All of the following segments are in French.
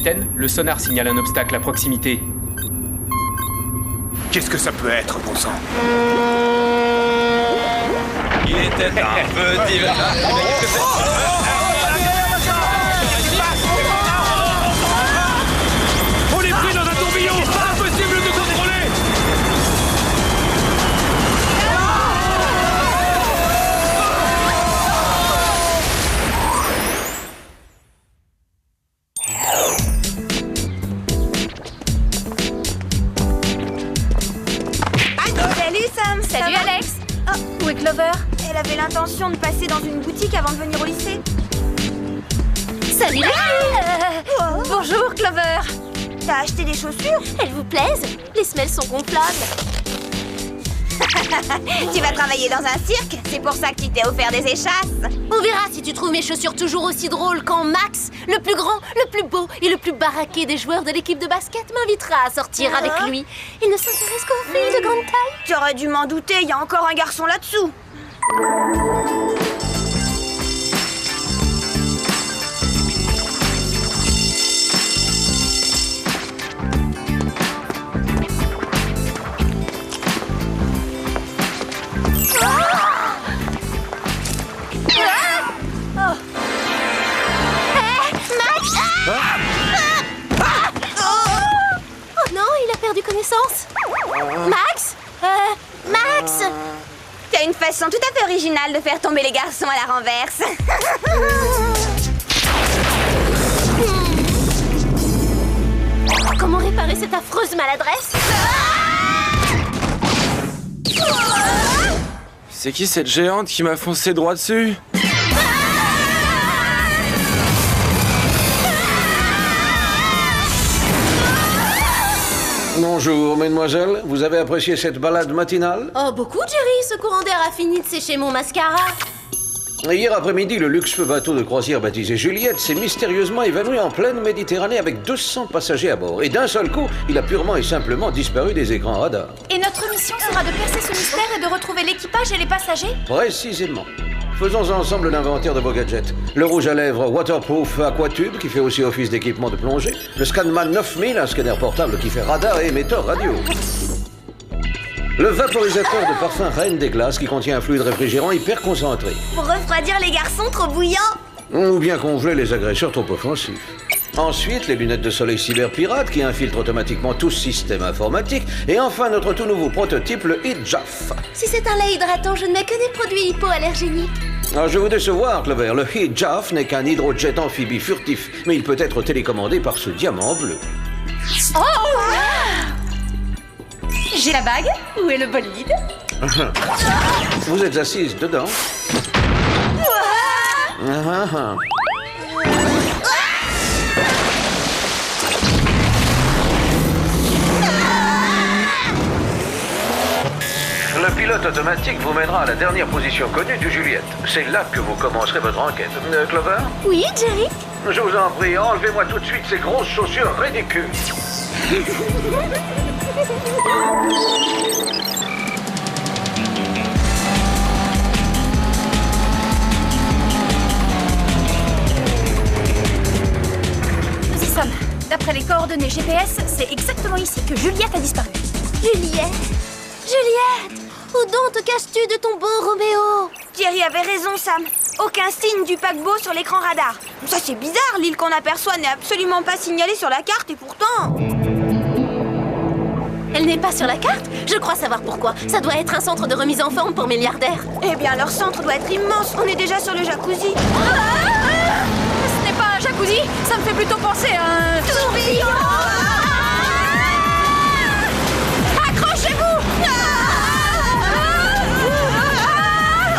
capitaine, le sonar signale un obstacle à proximité. Qu'est-ce que ça peut être, bon sang? Il était un peu divin. On est pris dans un tourbillon! Impossible de contrôler! Salut Sam! Salut ça va? Alex. Où est Clover? Elle avait l'intention de passer dans une boutique avant de venir au lycée. Salut les filles. Bonjour Clover. T'as acheté des chaussures? Elles vous plaisent? Les semelles sont gonflables. Tu vas travailler dans un cirque? C'est pour ça que tu t'es offert des échasses. On verra si tu trouves mes chaussures toujours aussi drôles quand Max, le plus grand, le plus beau et le plus baraqué des joueurs de l'équipe de basket, m'invitera à sortir avec lui. Il ne s'intéresse qu'aux filles de grande taille. Tu aurais dû m'en douter, il y a encore un garçon là-dessous. Oh non, il a perdu connaissance. Max Max. T'as une façon tout à fait originale de faire tomber les garçons à la renverse. Comment réparer cette affreuse maladresse? C'est qui cette géante qui m'a foncé droit dessus? Bonjour, mesdemoiselles. Vous avez apprécié cette balade matinale? Oh, beaucoup, Jerry. Ce courant d'air a fini de sécher mon mascara. Hier après-midi, le luxueux bateau de croisière baptisé Juliette s'est mystérieusement évanoui en pleine Méditerranée avec 200 passagers à bord. Et d'un seul coup, il a purement et simplement disparu des écrans radars. Et notre mission sera de percer ce mystère et de retrouver l'équipage et les passagers? Précisément. Faisons ensemble l'inventaire de vos gadgets. Le rouge à lèvres Waterproof Aquatube, qui fait aussi office d'équipement de plongée. Le Scanman 9000, un scanner portable qui fait radar et émetteur radio. Le vaporisateur de parfum Reine des Glaces, qui contient un fluide réfrigérant hyper concentré. Pour refroidir les garçons trop bouillants. Ou bien congeler les agresseurs trop offensifs. Ensuite, les lunettes de soleil cyberpirate qui infiltrent automatiquement tout système informatique. Et enfin, notre tout nouveau prototype, le Heat-Jaff. Si c'est un lait hydratant, je ne mets que des produits hypoallergéniques. Alors, je vais vous décevoir, Clover. Le Heat-Jaff n'est qu'un hydrojet amphibie furtif, mais il peut être télécommandé par ce diamant bleu. Oh! J'ai la bague. Où est le bolide? Vous êtes assise dedans. Le pilote automatique vous mènera à la dernière position connue du Juliette. C'est là que vous commencerez votre enquête. Clover? Oui, Jerry? Je vous en prie, enlevez-moi tout de suite ces grosses chaussures ridicules. Nous y sommes. D'après les coordonnées GPS, c'est exactement ici que Juliette a disparu. Juliette? Juliette! Où donc te caches-tu de ton beau Roméo? Thierry avait raison, Sam. Aucun signe du paquebot sur l'écran radar. Ça, c'est bizarre. L'île qu'on aperçoit n'est absolument pas signalée sur la carte et pourtant... Elle n'est pas sur la carte? Je crois savoir pourquoi. Ça doit être un centre de remise en forme pour milliardaires. Eh bien, leur centre doit être immense. On est déjà sur le jacuzzi. Ce n'est pas un jacuzzi, ça me fait plutôt penser à un... tourbillon! Accrochez-vous!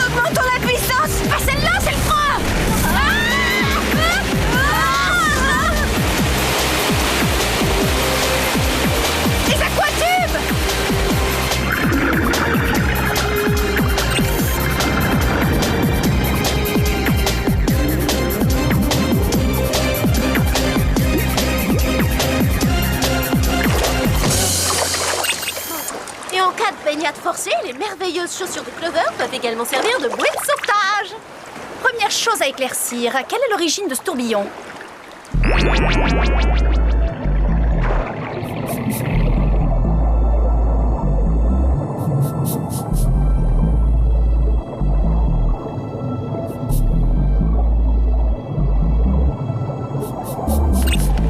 Augmentons la puissance. Ah, celle-là, c'est le frein! Les aquatubes! Et en cas de baignade forcée, les merveilleuses chaussures de Clover peuvent également servir de bouée de sauvetage. Première chose à éclaircir, quelle est l'origine de ce tourbillon?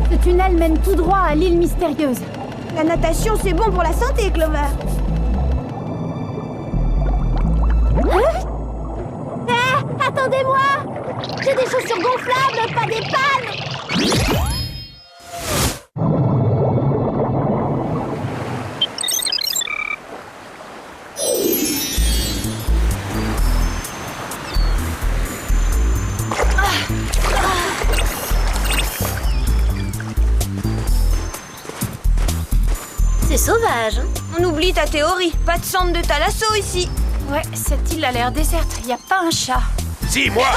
Ce tunnel mène tout droit à l'île mystérieuse. La natation, c'est bon pour la santé, Clover. Attendez-moi! J'ai des chaussures gonflables, pas des pannes! C'est sauvage. On oublie ta théorie. Pas de centre de thalasso ici. Ouais, cette île a l'air déserte, y a pas un chat. Si, moi!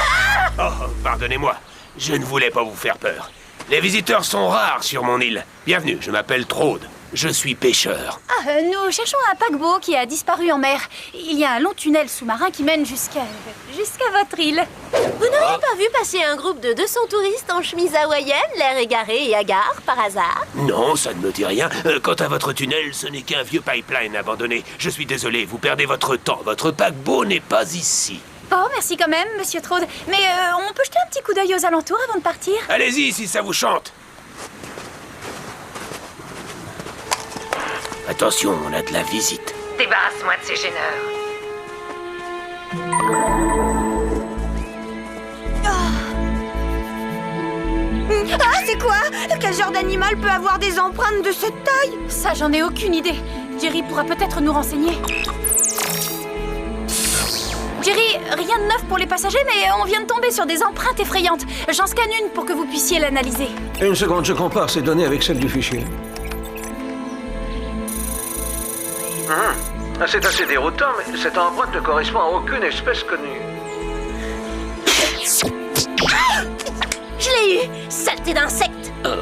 Oh, pardonnez-moi. Je ne voulais pas vous faire peur. Les visiteurs sont rares sur mon île. Bienvenue, je m'appelle Trode. Je suis pêcheur. Nous cherchons un paquebot qui a disparu en mer. Il y a un long tunnel sous-marin qui mène jusqu'à votre île. Vous n'auriez pas vu passer un groupe de 200 touristes en chemise hawaïenne, l'air égaré et hagard, par hasard? Non, ça ne me dit rien. Quant à votre tunnel, ce n'est qu'un vieux pipeline abandonné. Je suis désolé, vous perdez votre temps. Votre paquebot n'est pas ici. Bon, merci quand même, monsieur Trode. Mais on peut jeter un petit coup d'œil aux alentours avant de partir? Allez-y, si ça vous chante. Attention, on a de la visite. Débarrasse-moi de ces gêneurs. Ah, c'est quoi? Quel genre d'animal peut avoir des empreintes de cette taille? Ça, j'en ai aucune idée. Jerry pourra peut-être nous renseigner. Jerry, rien de neuf pour les passagers, mais on vient de tomber sur des empreintes effrayantes. J'en scanne une pour que vous puissiez l'analyser. Une seconde, je compare ces données avec celles du fichier. C'est assez déroutant, mais cette empreinte ne correspond à aucune espèce connue. Je l'ai eu! Saleté d'insecte! Bon,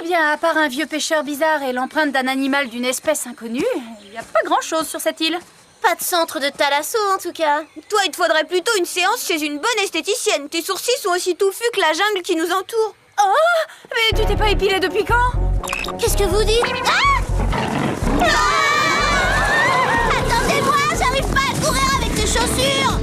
eh bien, à part un vieux pêcheur bizarre et l'empreinte d'un animal d'une espèce inconnue, il n'y a pas grand-chose sur cette île. Pas de centre de thalasso, en tout cas. Toi, il te faudrait plutôt une séance chez une bonne esthéticienne. Tes sourcils sont aussi touffus que la jungle qui nous entoure. Oh! Mais tu t'es pas épilé depuis quand? Qu'est-ce que vous dites? Attendez-moi, j'arrive pas à courir avec ces chaussures!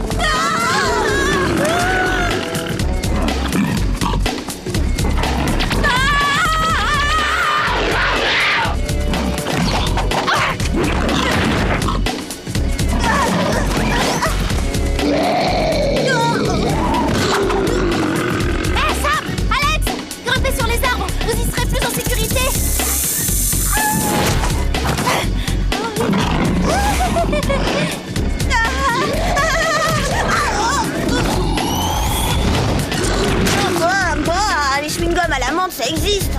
Sam! Alex! Grimpez sur les arbres, vous y serez plus en sécurité! Les chewing-gums à la menthe, ça existe.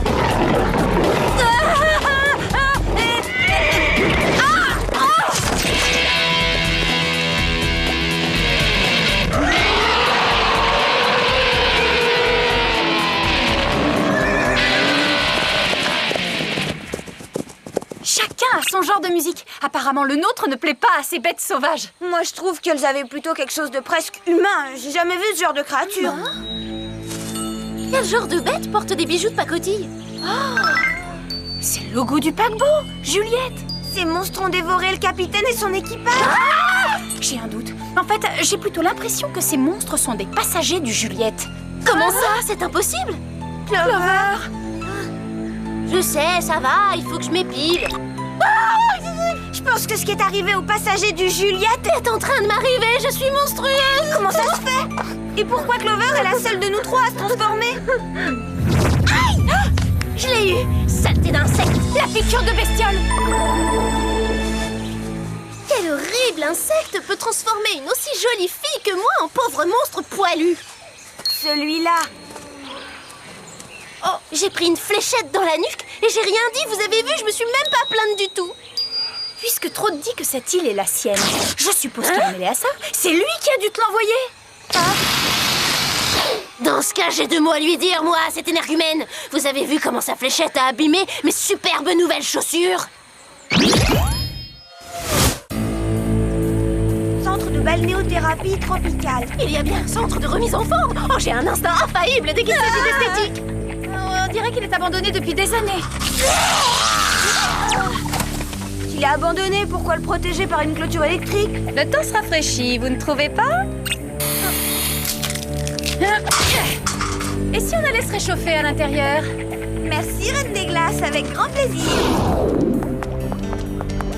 Chacun a son genre de musique. Apparemment, le nôtre ne plaît pas à ces bêtes sauvages. Moi, je trouve qu'elles avaient plutôt quelque chose de presque humain. J'ai jamais vu ce genre de créature. Quel genre de bête porte des bijoux de pacotille? C'est le logo du paquebot, Juliette. Ces monstres ont dévoré le capitaine et son équipage. J'ai un doute. En fait, j'ai plutôt l'impression que ces monstres sont des passagers du Juliette. Comment ça? C'est impossible! Clover! Je sais, ça va, il faut que je m'épile. Je pense que ce qui est arrivé aux passagers du Juliette est en train de m'arriver, je suis monstrueuse! Comment ça se fait? Et pourquoi Clover est la seule de nous trois à se transformer? Aïe! Je l'ai eu! Saleté d'insecte! La piqûre de bestiole! Quel horrible insecte peut transformer une aussi jolie fille que moi en pauvre monstre poilu? Celui-là. Oh, j'ai pris une fléchette dans la nuque et j'ai rien dit, vous avez vu, je me suis même pas plainte du tout. Puisque Trode dit que cette île est la sienne, je suppose qu'il est mêlé à ça. C'est lui qui a dû te l'envoyer. Dans ce cas, j'ai deux mots à lui dire, moi, cette énergumène. Vous avez vu comment sa fléchette a abîmé mes superbes nouvelles chaussures? Centre de balnéothérapie tropicale. Il y a bien un centre de remise en forme. Oh, j'ai un instinct infaillible dès qu'il s'agit d'esthétique. On dirait qu'il est abandonné depuis des années. S'il est abandonné, pourquoi le protéger par une clôture électrique? Le temps se rafraîchit, vous ne trouvez pas? Et si on allait se réchauffer à l'intérieur? Merci, Reine des Glaces, avec grand plaisir.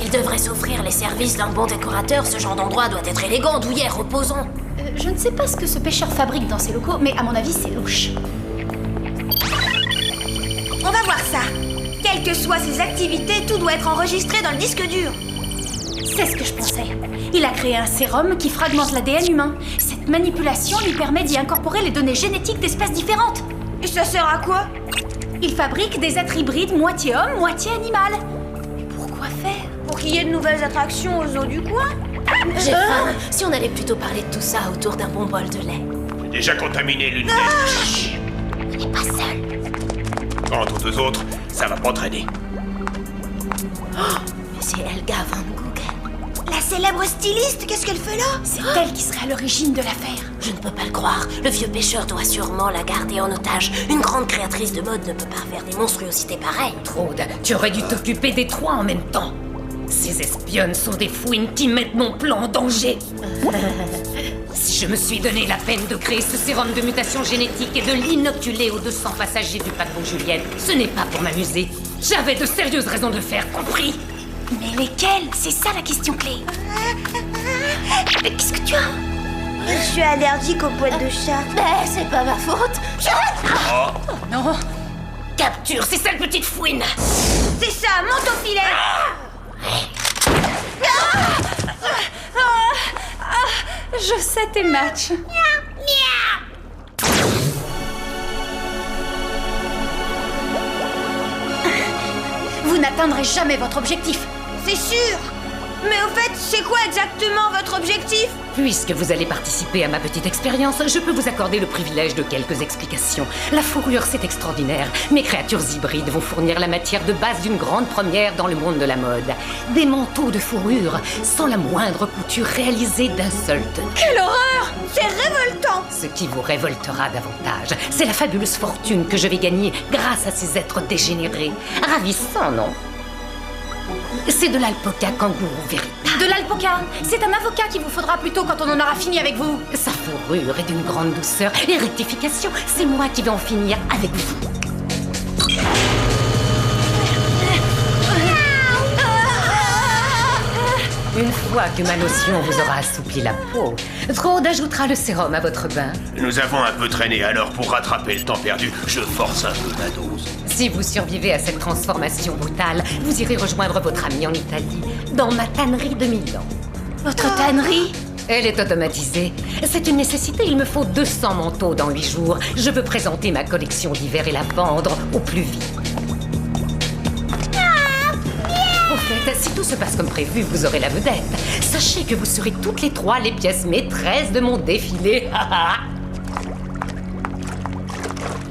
Il devrait s'offrir les services d'un bon décorateur. Ce genre d'endroit doit être élégant, douillet, reposant. Je ne sais pas ce que ce pêcheur fabrique dans ses locaux, mais à mon avis, c'est louche. On va voir ça. Quelles que soient ses activités, tout doit être enregistré dans le disque dur. C'est ce que je pensais. Il a créé un sérum qui fragmente l'ADN humain. Cette manipulation lui permet d'y incorporer les données génétiques d'espèces différentes. Et ça sert à quoi? Il fabrique des êtres hybrides moitié homme, moitié animal. Mais pourquoi faire? Pour qu'il y ait de nouvelles attractions aux eaux du coin? J'ai faim. Si on allait plutôt parler de tout ça autour d'un bon bol de lait. J'ai déjà contaminé l'une des... On n'est pas seul. Quant aux autres, ça va pas traîner. Mais c'est Helga Van Gogh. La célèbre styliste, qu'est-ce qu'elle fait là? C'est elle qui serait à l'origine de l'affaire. Je ne peux pas le croire. Le vieux pêcheur doit sûrement la garder en otage. Une grande créatrice de mode ne peut pas faire des monstruosités pareilles. Traude, tu aurais dû t'occuper des trois en même temps. Ces espionnes sont des fouines qui mettent mon plan en danger. Si je me suis donné la peine de créer ce sérum de mutation génétique et de l'inoculer aux 200 passagers du paquebot Juliette, ce n'est pas pour m'amuser. J'avais de sérieuses raisons de le faire, compris? Mais lesquelles? C'est ça la question clé. Mais qu'est-ce que tu as? Je suis allergique aux poils de chat. Mais c'est pas ma faute. Non. Capture ces sales petites fouines. C'est ça, monte au filet. Je sais tes matchs. Vous n'atteindrez jamais votre objectif. C'est sûr. Mais au fait, c'est quoi exactement votre objectif? Puisque vous allez participer à ma petite expérience, je peux vous accorder le privilège de quelques explications. La fourrure, c'est extraordinaire. Mes créatures hybrides vont fournir la matière de base d'une grande première dans le monde de la mode. Des manteaux de fourrure, sans la moindre couture réalisée d'un seul tenue. Quelle horreur! C'est révoltant. Ce qui vous révoltera davantage, c'est la fabuleuse fortune que je vais gagner grâce à ces êtres dégénérés. Ravissant, non? C'est de l'alpaca kangourou véritable. De l'alpaca. C'est un avocat qu'il vous faudra plus tôt quand on en aura fini avec vous. Sa fourrure est d'une grande douceur et rectification. C'est moi qui vais en finir avec vous. Une fois que ma lotion vous aura assoupli la peau, Traude ajoutera le sérum à votre bain. Nous avons un peu traîné, alors pour rattraper le temps perdu, je force un peu ma dose. Si vous survivez à cette transformation brutale, vous irez rejoindre votre ami en Italie, dans ma tannerie de Milan. Votre tannerie? Elle est automatisée. C'est une nécessité, il me faut 200 manteaux dans 8 jours. Je veux présenter ma collection d'hiver et la vendre au plus vite. Au fait, si tout se passe comme prévu, vous aurez la vedette. Sachez que vous serez toutes les trois les pièces maîtresses de mon défilé.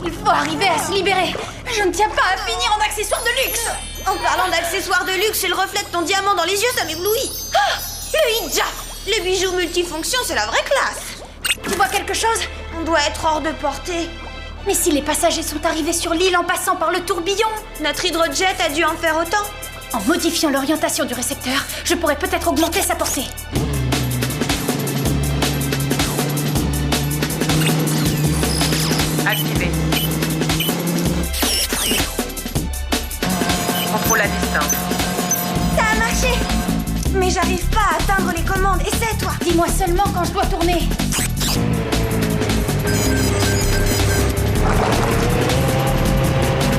Il faut arriver à se libérer. Je ne tiens pas à finir en accessoires de luxe. En parlant d'accessoires de luxe et le reflet de ton diamant dans les yeux, ça m'éblouit. Ah, le hijab. Les bijoux multifonctions, c'est la vraie classe. Tu vois quelque chose? On doit être hors de portée. Mais si les passagers sont arrivés sur l'île en passant par le tourbillon? Notre hydrojet a dû en faire autant. En modifiant l'orientation du récepteur, je pourrais peut-être augmenter sa portée. Activé. Contrôle à distance. Ça a marché. Mais j'arrive pas à atteindre les commandes. Essaie-toi. Dis-moi seulement quand je dois tourner.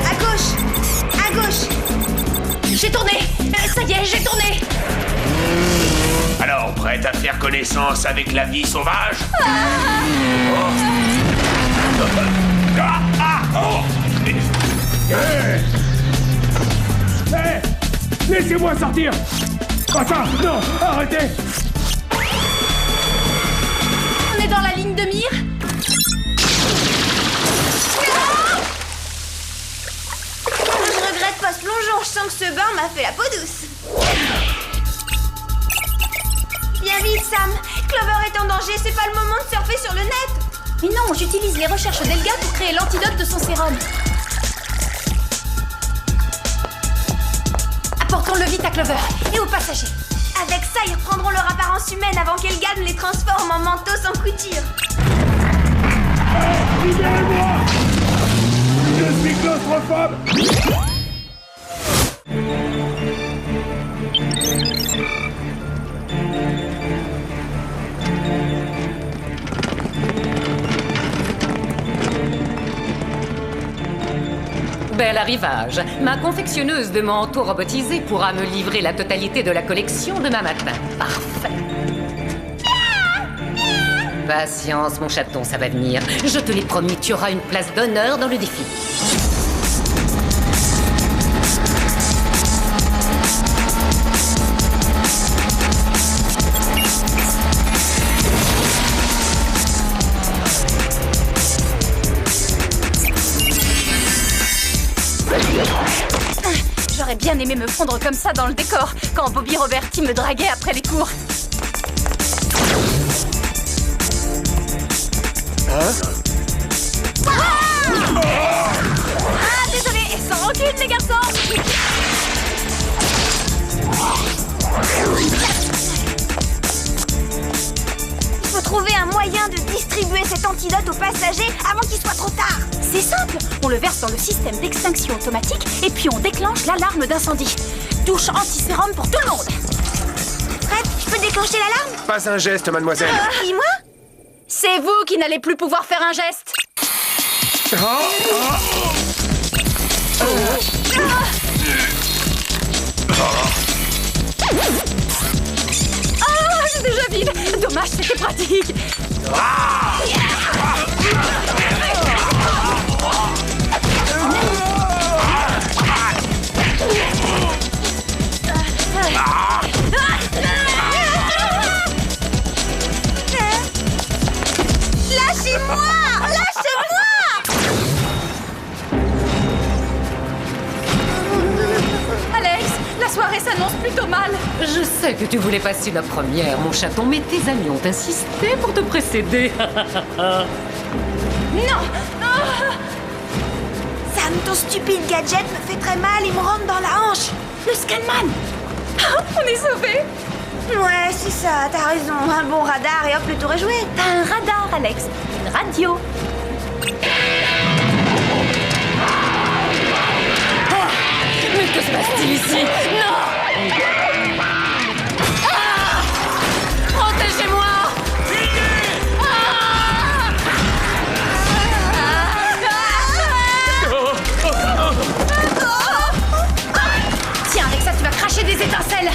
À gauche. À gauche. J'ai tourné. Ça y est, j'ai tourné. Alors, prête à faire connaissance avec la vie sauvage? Laissez-moi sortir! Pas ça! Non! Arrêtez! On est dans la ligne de mire. Je regrette pas ce plongeon. Je sens que ce bain m'a fait la peau douce. Viens vite, Sam. Clover danger, c'est pas le moment de surfer sur le net. Mais non, j'utilise les recherches d'Elga pour créer l'antidote de son sérum. Apportons-le vite à Clover et aux passagers. Avec ça, ils reprendront leur apparence humaine avant qu'Elga ne les transforme en manteaux sans couture. Libérez-moi! Je suis claustrophobe! Bel arrivage. Ma confectionneuse de manteaux robotisés pourra me livrer la totalité de la collection demain matin. Parfait. Patience, mon chaton, ça va venir. Je te l'ai promis, tu auras une place d'honneur dans le défi. J'aurais bien aimé me fondre comme ça dans le décor, quand Bobby Roberti me draguait après les cours. Ah, désolé, sans rancune, les garçons. Il faut trouver un moyen de distribuer cet antidote aux passagers avant qu'il soit trop tard. C'est simple, on le verse dans le système d'extinction automatique et puis on déclenche l'alarme d'incendie. Douche anti-sérum pour tout le monde. Fred, je peux déclencher l'alarme? Pas un geste, mademoiselle. Dis-moi. C'est vous qui n'allez plus pouvoir faire un geste. Ah, c'est déjà vide. Dommage, c'était pratique. Lâchez-moi! Lâchez-moi! Alex, la soirée s'annonce plutôt mal. Je sais que tu voulais passer la première, mon chaton, mais tes amis ont insisté pour te précéder. Non! Sam, ton stupide gadget me fait très mal, il me rentre dans la hanche. Le Scanman. On est sauvés. Ouais, c'est ça, t'as raison. Un bon radar et hop, le tour est joué. T'as un radar, Alex. Une radio. Mais que se passe-t-il ici? Non! Ah! Protégez-moi! Tiens, avec ça, tu vas cracher des étincelles.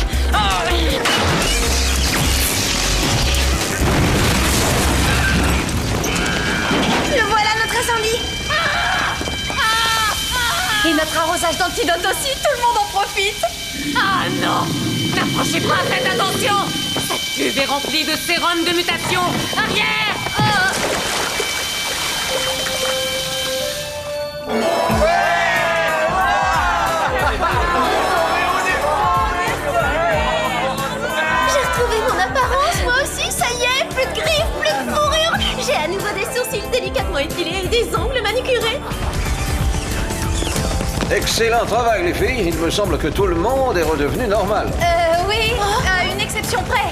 Le voilà, notre incendie. Et notre arrosage d'antidote aussi, tout le monde en profite. Ah non! N'approchez pas, faites attention! Cette cuve est remplie de sérum de mutation! Arrière! J'ai retrouvé mon apparence, moi aussi, ça y est, plus de griffes, plus de fourrure. J'ai à nouveau des sourcils délicatement épilés et des ongles manucurés. Excellent travail, les filles. Il me semble que tout le monde est redevenu normal. Oui, à une exception près.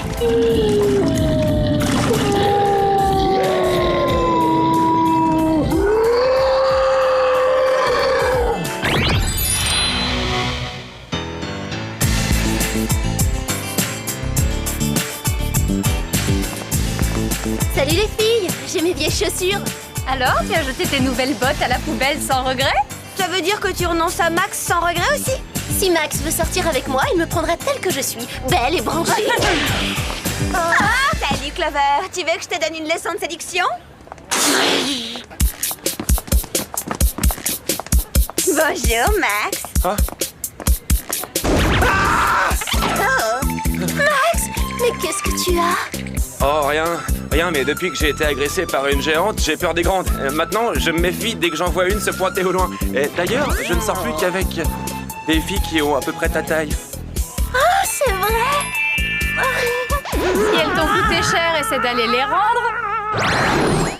Salut les filles, j'ai mes vieilles chaussures. Alors, tu as jeté tes nouvelles bottes à la poubelle sans regret? Ça veut dire que tu renonces à Max sans regret aussi? Si Max veut sortir avec moi, il me prendra telle que je suis, belle et branchée. Salut Clover, tu veux que je te donne une leçon de séduction? Bonjour Max. Ah. Max, mais qu'est-ce que tu as? Oh, rien, mais depuis que j'ai été agressé par une géante, j'ai peur des grandes. Maintenant, je me méfie dès que j'en vois une se pointer au loin. Et d'ailleurs, je ne sors plus qu'avec des filles qui ont à peu près ta taille. Oh, c'est vrai. Si elle t'ont coûté cher, essaie d'aller les rendre.